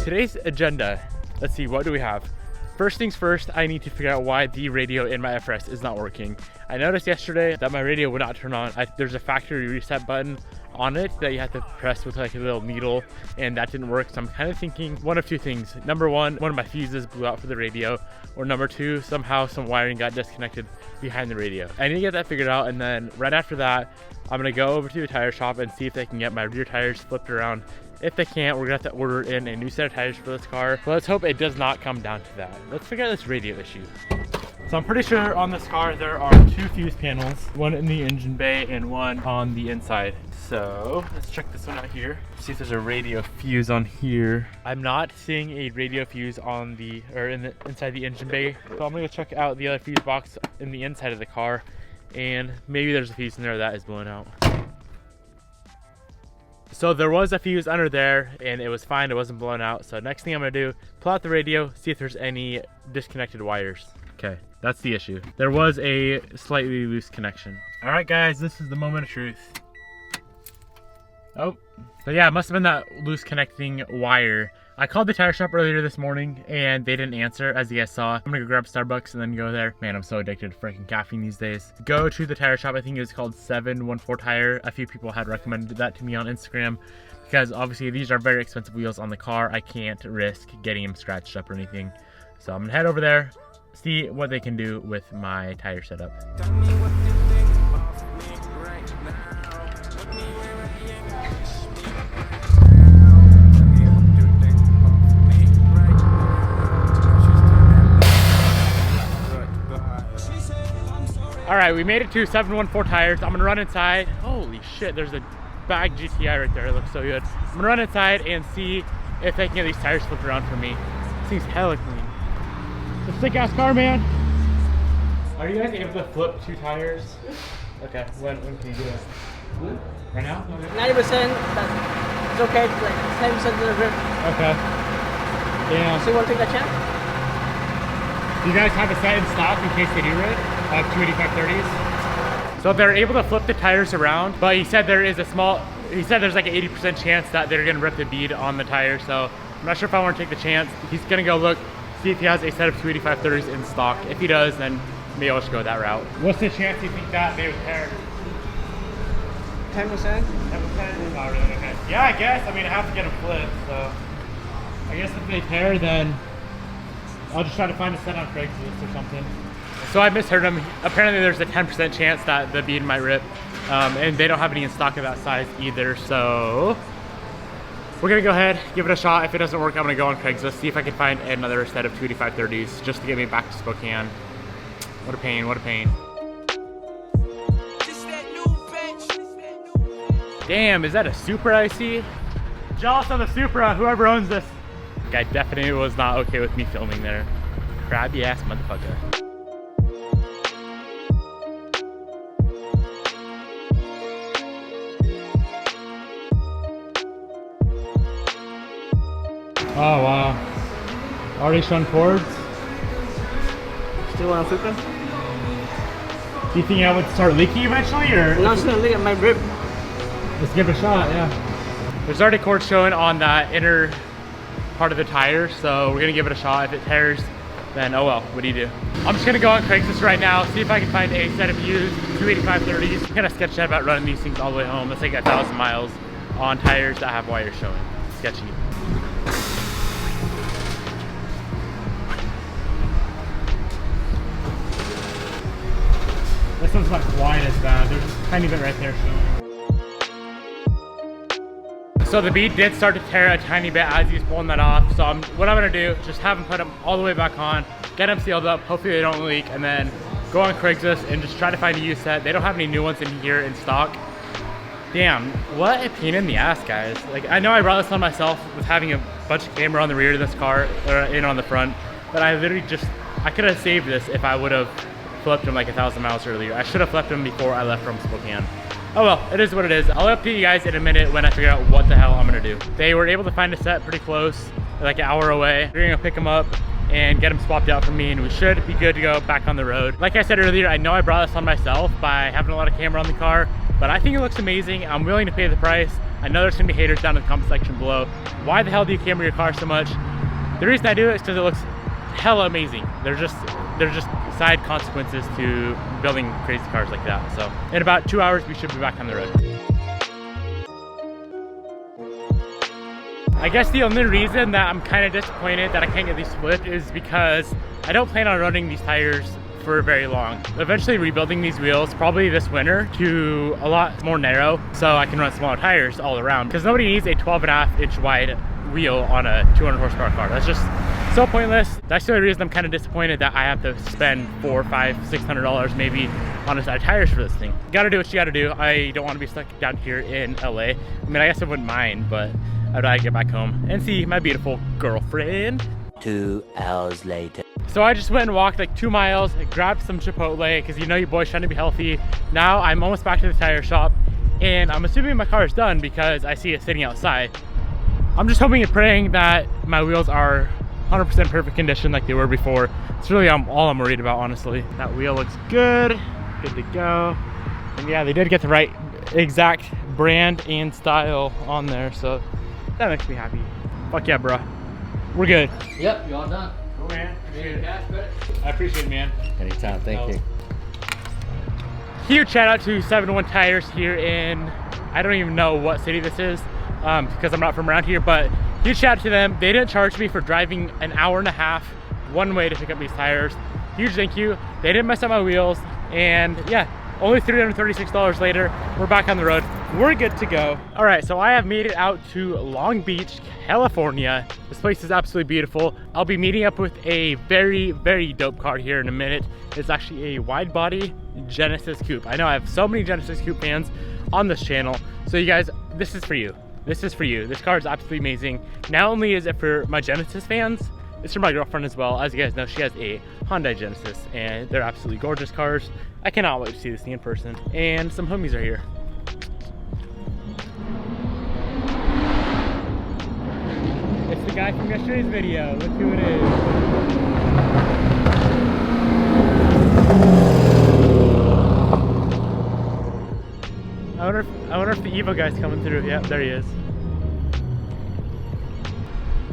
Today's agenda, let's see, what do we have? First things first, I need to figure out why the radio in my FRS is not working. I noticed yesterday that my radio would not turn on. There's a factory reset button on it that you have to press with like a little needle, and that didn't work. So I'm kind of thinking one of two things. Number one of my fuses blew out for the radio, or number two, somehow some wiring got disconnected behind the radio. I need to get that figured out, and then right after that, I'm gonna go over to the tire shop and see if they can get my rear tires flipped around. If they can't, we're gonna have to order in a new set of tires for this car. But let's hope it does not come down to that. Let's figure out this radio issue. So I'm pretty sure on this car there are two fuse panels, one in the engine bay and one on the inside. So let's check this one out here. See if there's a radio fuse on here. I'm not seeing a radio fuse on the inside the engine bay. So I'm gonna go check out the other fuse box in the inside of the car, and maybe there's a fuse in there that is blown out. So there was a fuse under there and it was fine, it wasn't blown out. So next thing I'm gonna do, pull out the radio, see if there's any disconnected wires. Okay, that's the issue. There was a slightly loose connection. All right guys, this is the moment of truth. Oh, so yeah, it must have been that loose connecting wire. I called the tire shop earlier this morning and they didn't answer, as you guys saw. I'm gonna go grab Starbucks and then go there. Man, I'm so addicted to freaking caffeine these days. Go to the tire shop, I think it was called 714 Tire. A few people had recommended that to me on Instagram because obviously these are very expensive wheels on the car. I can't risk getting them scratched up or anything. So I'm gonna head over there, see what they can do with my tire setup. All right, we made it to 714 Tires. I'm gonna run inside. Holy shit, there's a bag GTI right there. It looks so good. I'm gonna run inside and see if they can get these tires flipped around for me. This thing's hella clean. It's a sick ass car, man. Are you guys able to flip two tires? Okay, when can you do it? Right now? 90%, it's okay. Like 10% of the grip. Okay. Yeah. So you want to take that chance? Do you guys have a set in stock in case they do it? 285/30s. So they're able to flip the tires around, but he said there's like an 80% chance that they're gonna rip the bead on the tire. So I'm not sure if I want to take the chance. He's gonna go look, see if he has a set of 285/30s in stock. If he does, then maybe I'll just go that route. What's the chance you think that they would tear? 10%? 10%? Not really, okay. Yeah, I guess. I mean, I have to get them flipped, so I guess if they tear, then I'll just try to find a set on Craigslist or something. So I misheard him. Apparently there's a 10% chance that the bead might rip, and they don't have any in stock of that size either. So we're gonna go ahead, give it a shot. If it doesn't work, I'm gonna go on Craigslist, see if I can find another set of 285/30s just to get me back to Spokane. What a pain, what a pain. Damn, is that a Supra I see? Jealous of the Supra, whoever owns this. Guy definitely was not okay with me filming there. Crabby ass motherfucker. Oh wow. Already shown cords? Still want to flip them? Do you think I would start leaking eventually, or? No, it's gonna leak at my rib. Let's give it a shot, yeah. There's already cords showing on that inner part of the tire, so we're gonna give it a shot. If it tears, then oh well, what do you do? I'm just gonna go on Craigslist right now, see if I can find a set of used 285/30s. I'm kind of sketched out about running these things all the way home. That's like 1,000 miles on tires that have wires showing. Sketchy. This one's not quite as bad. There's a tiny bit right there showing. So the bead did start to tear a tiny bit as he's pulling that off. So what I'm gonna do, just have him put them all the way back on, get them sealed up, hopefully they don't leak, and then go on Craigslist and just try to find a used set. They don't have any new ones in here in stock. Damn, what a pain in the ass, guys. Like, I know I brought this on myself with having a bunch of camera on the rear of this car, or in on the front, but I literally I could have saved this if I would have flipped him like 1,000 miles earlier. I should have left him before I left from Spokane. Oh well, it is what it is. I'll update you guys in a minute when I figure out what the hell I'm gonna do. They were able to find a set pretty close, like an hour away. We're gonna pick them up and get them swapped out for me, and we should be good to go back on the road. Like I said earlier, I know I brought this on myself by having a lot of camera on the car, but I think it looks amazing. I'm willing to pay the price. I know there's gonna be haters down in the comment section below. Why the hell do you camber your car so much? The reason I do it is because it looks hella amazing. They're just side consequences to building crazy cars like that. So in about 2 hours, we should be back on the road. I guess the only reason that I'm kind of disappointed that I can't get these flipped is because I don't plan on running these tires for very long. Eventually rebuilding these wheels probably this winter to a lot more narrow so I can run smaller tires all around, because nobody needs a 12.5-inch wide wheel on a 200 horsepower car. That's just so pointless. That's the only reason I'm kind of disappointed that I have to spend $400, $500, $600 maybe on a set of tires for this thing. You gotta do what you gotta do. I don't want to be stuck down here in LA. I mean, I guess I wouldn't mind, but I'd rather get back home and see my beautiful girlfriend. 2 hours later. So I just went and walked like 2 miles, grabbed some Chipotle, because you know your boy's trying to be healthy. Now I'm almost back to the tire shop, and I'm assuming my car is done because I see it sitting outside. I'm just hoping and praying that my wheels are 100% perfect condition like they were before. It's really all I'm worried about, honestly. That wheel looks good to go. And yeah, they did get the right exact brand and style on there, so that makes me happy. Fuck yeah, bro. We're good. Yep, you all done. Cool, man. I appreciate it, man. Anytime, thank you. Huge shout out to 7-1 Tires here in, I don't even know what city this is because I'm not from around here, but huge shout out to them. They didn't charge me for driving an hour and a half one way to pick up these tires. Huge thank you. They didn't mess up my wheels, and yeah, only $336 later, we're back on the road. We're good to go. All right, so I have made it out to Long Beach, California. This place is absolutely beautiful. I'll be meeting up with a very, very dope car here in a minute. It's actually a wide body Genesis Coupe. I know I have so many Genesis Coupe fans on this channel. So you guys, this is for you. This is for you. This car is absolutely amazing. Not only is it for my Genesis fans, it's for my girlfriend as well. As you guys know, she has a Hyundai Genesis, and they're absolutely gorgeous cars. I cannot wait to see this thing in person. And some homies are here. It's the guy from yesterday's video. Look who it is. I wonder if the Evo guy's coming through. Yep, there he is.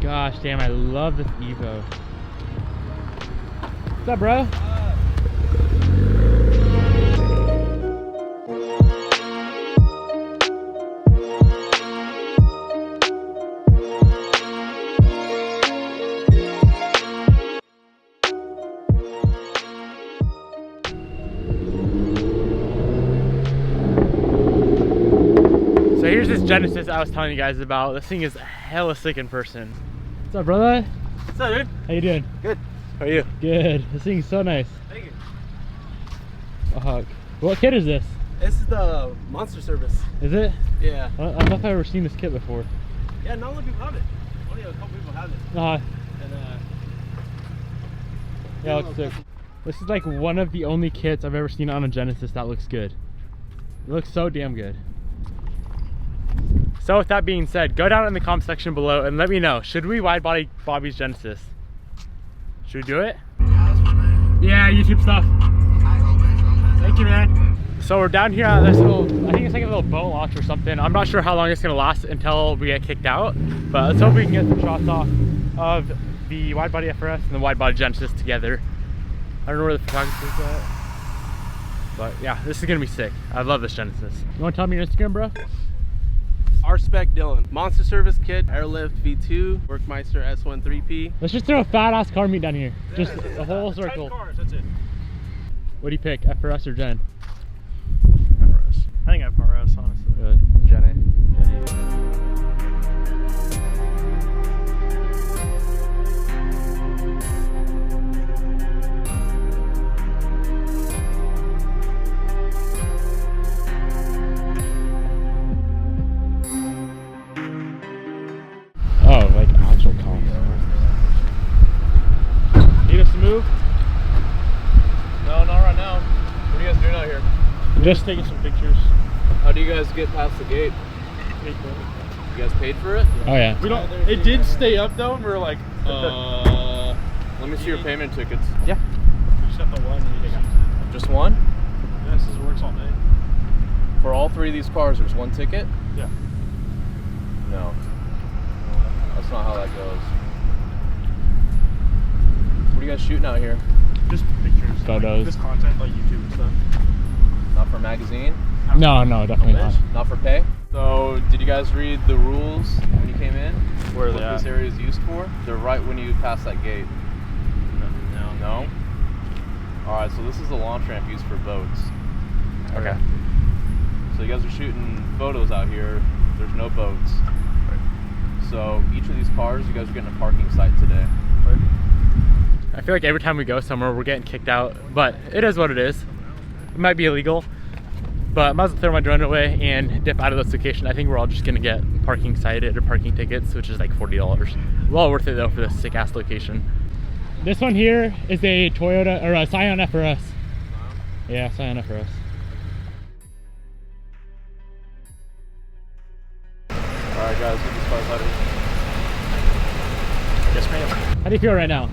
Gosh damn, I love this Evo. What's up, bro? So here's this Genesis I was telling you guys about. This thing is hella sick in person. What's up, brother? What's up, dude? How you doing? Good. How are you? Good. This thing's so nice. Thank you. Fuck. What kit is this? This is the Monster Service. Is it? Yeah. I don't know if I've ever seen this kit before. Yeah, not a lot of people have it. Only a couple people have it. Uh, And yeah, it looks sick. This is like one of the only kits I've ever seen on a Genesis that looks good. It looks so damn good. So with that being said, go down in the comment section below and let me know, should we wide body Bobby's Genesis? Should we do it? Yeah, YouTube stuff. Thank you, man. So we're down here at this little, I think it's like a little boat launch or something. I'm not sure how long it's gonna last until we get kicked out, but let's hope we can get some shots off of the wide body FRS and the wide body Genesis together. I don't know where the photographer's at, but yeah, this is gonna be sick. I love this Genesis. You wanna tell me your Instagram, bro? R-Spec Dylan. Monster Service kit, Airlift V2, Workmeister S13P. Let's just throw a fat ass car meet down here. Just a whole 10 circle. cars, that's it. What do you pick, FRS or Gen? FRS. I think FRS, honestly. Really? Gen A. Oh, like actual comp. Need us to move? No, not right now. What are you guys doing out here? Just taking some pictures. How do you guys get past the gate? You guys paid for it? Oh yeah. We don't. It did stay up though, and we were like, Let me see your payment tickets. Yeah. You just have the one. Just one? This is works all day. For all three of these cars, there's one ticket? Yeah. No. That's not how that goes. What are you guys shooting out here? Just pictures. Photos. Just content like YouTube and stuff. Not for magazine? No, definitely not. Not for pay? So, did you guys read the rules when you came in? Where are what they this at? area is used for? They're right when you pass that gate. No? Alright, so this is the launch ramp used for boats. Okay. So you guys are shooting photos out here. There's no boats. So each of these cars, you guys are getting a parking site today. I feel like every time we go somewhere, we're getting kicked out, but it is what it is. It might be illegal, but I might as well throw my drone away and dip out of this location. I think we're all just gonna get parking cited or parking tickets, which is like $40. Well worth it though for this sick ass location. This one here is a Toyota or a Scion FRS. Yeah, Scion FRS. Alright guys, get these 500. Yes, ma'am. How do you feel right now?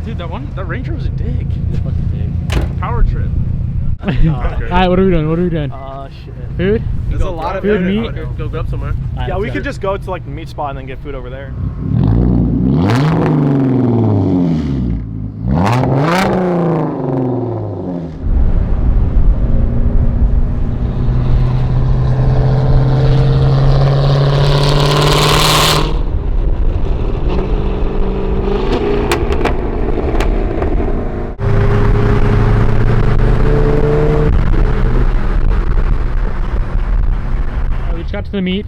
Dude, that Ranger was a dig. Fucking Power trip. Alright, what are we doing? Shit. Food? There's a lot of food, food. meat. Go grab somewhere. Alright, Yeah, we let's could go. just go to like the meat spot and then get food over there. We just got to the meet.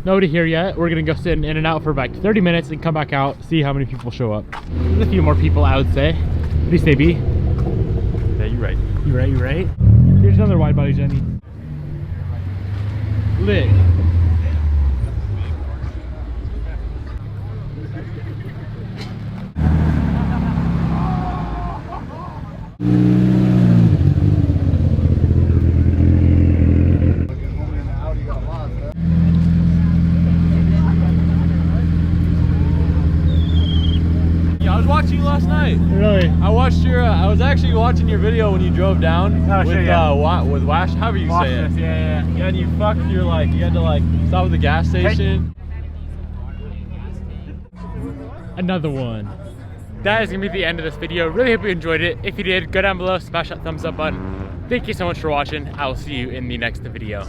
Nobody here yet. We're gonna go sit in and out for like 30 minutes and come back out, see how many people show up. There's a few more people, I would say. What do you say, B? Yeah, you're right. You right? Here's another wide body, Jenny. Lit. Yeah, I was watching you last night. Really? I watched your, I was actually watching your video when you drove down Oh, with, shit, yeah. with Wash, however you say it. Yeah. Yeah, and you had to like stop at the gas station. Another one. That is gonna be the end of this video. Really hope you enjoyed it. If you did, go down below, smash that thumbs up button. Thank you so much for watching. I will see you in the next video.